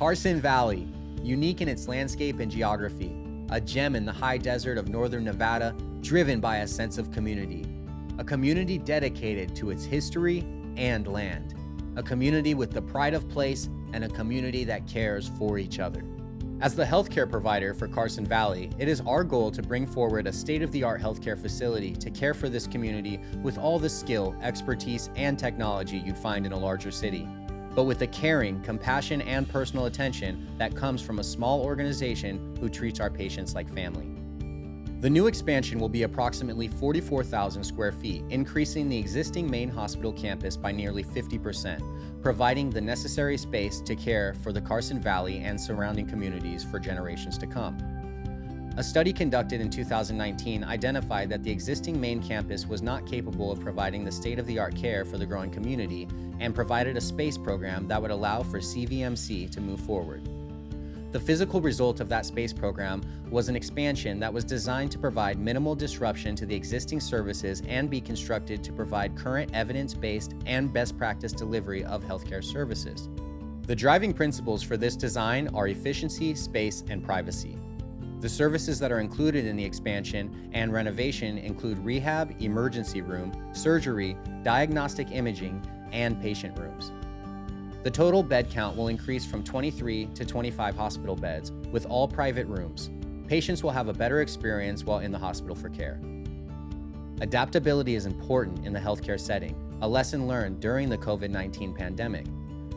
Carson Valley, unique in its landscape and geography, a gem in the high desert of northern Nevada, driven by a sense of community. A community dedicated to its history and land. A community with the pride of place and a community that cares for each other. As the healthcare provider for Carson Valley, it is our goal to bring forward a state-of-the-art healthcare facility to care for this community with all the skill, expertise, and technology you'd find in a larger city, but with the caring, compassion, and personal attention that comes from a small organization who treats our patients like family. The new expansion will be approximately 44,000 square feet, increasing the existing main hospital campus by nearly 50%, providing the necessary space to care for the Carson Valley and surrounding communities for generations to come. A study conducted in 2019 identified that the existing main campus was not capable of providing the state-of-the-art care for the growing community and provided a space program that would allow for CVMC to move forward. The physical result of that space program was an expansion that was designed to provide minimal disruption to the existing services and be constructed to provide current evidence-based and best practice delivery of healthcare services. The driving principles for this design are efficiency, space, and privacy. The services that are included in the expansion and renovation include rehab, emergency room, surgery, diagnostic imaging, and patient rooms. The total bed count will increase from 23 to 25 hospital beds, with all private rooms. Patients will have a better experience while in the hospital for care. Adaptability is important in the healthcare setting, a lesson learned during the COVID-19 pandemic.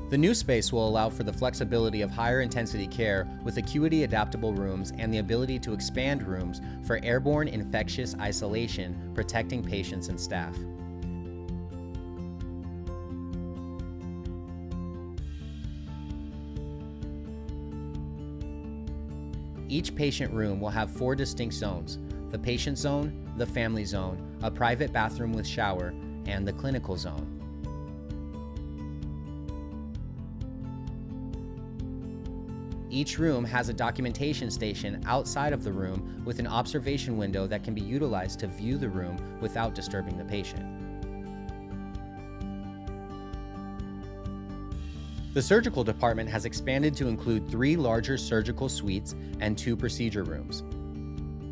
The new space will allow for the flexibility of higher intensity care with acuity adaptable rooms and the ability to expand rooms for airborne infectious isolation, protecting patients and staff. Each patient room will have 4 distinct zones: the patient zone, the family zone, a private bathroom with shower, and the clinical zone. Each room has a documentation station outside of the room with an observation window that can be utilized to view the room without disturbing the patient. The surgical department has expanded to include 3 larger surgical suites and 2 procedure rooms.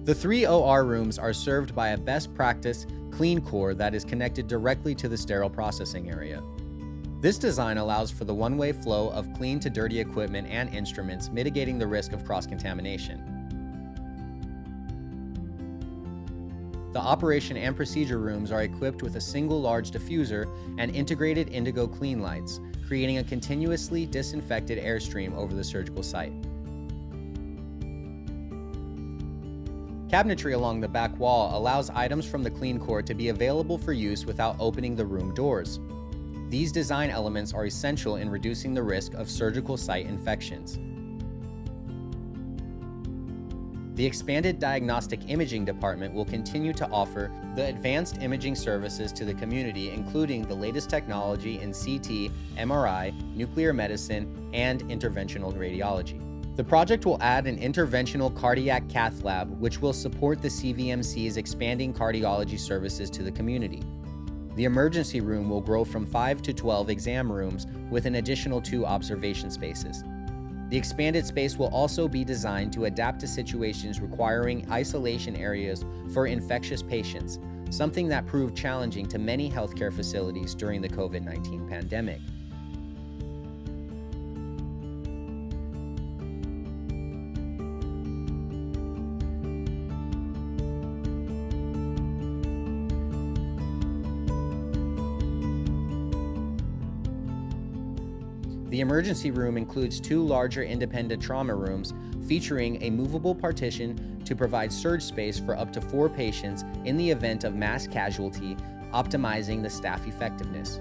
The 3 OR rooms are served by a best practice clean core that is connected directly to the sterile processing area. This design allows for the one-way flow of clean to dirty equipment and instruments, mitigating the risk of cross-contamination. The operation and procedure rooms are equipped with a single large diffuser and integrated indigo clean lights, creating a continuously disinfected airstream over the surgical site. Cabinetry along the back wall allows items from the clean core to be available for use without opening the room doors. These design elements are essential in reducing the risk of surgical site infections. The expanded diagnostic imaging department will continue to offer the advanced imaging services to the community, including the latest technology in CT, MRI, nuclear medicine, and interventional radiology. The project will add an interventional cardiac cath lab, which will support the CVMC's expanding cardiology services to the community. The emergency room will grow from 5 to 12 exam rooms with an additional 2 observation spaces. The expanded space will also be designed to adapt to situations requiring isolation areas for infectious patients, something that proved challenging to many healthcare facilities during the COVID-19 pandemic. The emergency room includes 2 larger independent trauma rooms featuring a movable partition to provide surge space for up to 4 patients in the event of mass casualty, optimizing the staff effectiveness.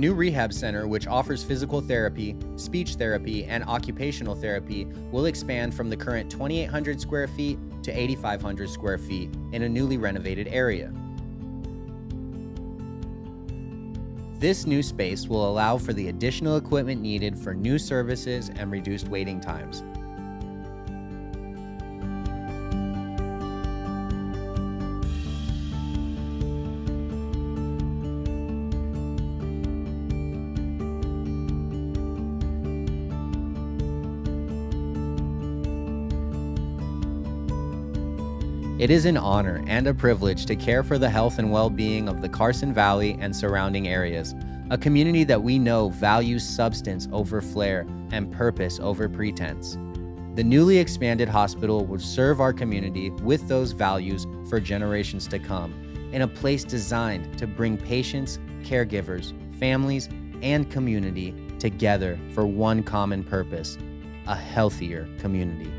new rehab center, which offers physical therapy, speech therapy, and occupational therapy, will expand from the current 2,800 square feet to 8,500 square feet in a newly renovated area. This new space will allow for the additional equipment needed for new services and reduced waiting times. It is an honor and a privilege to care for the health and well-being of the Carson Valley and surrounding areas, a community that we know values substance over flair and purpose over pretense. The newly expanded hospital will serve our community with those values for generations to come, in a place designed to bring patients, caregivers, families, and community together for one common purpose: a healthier community.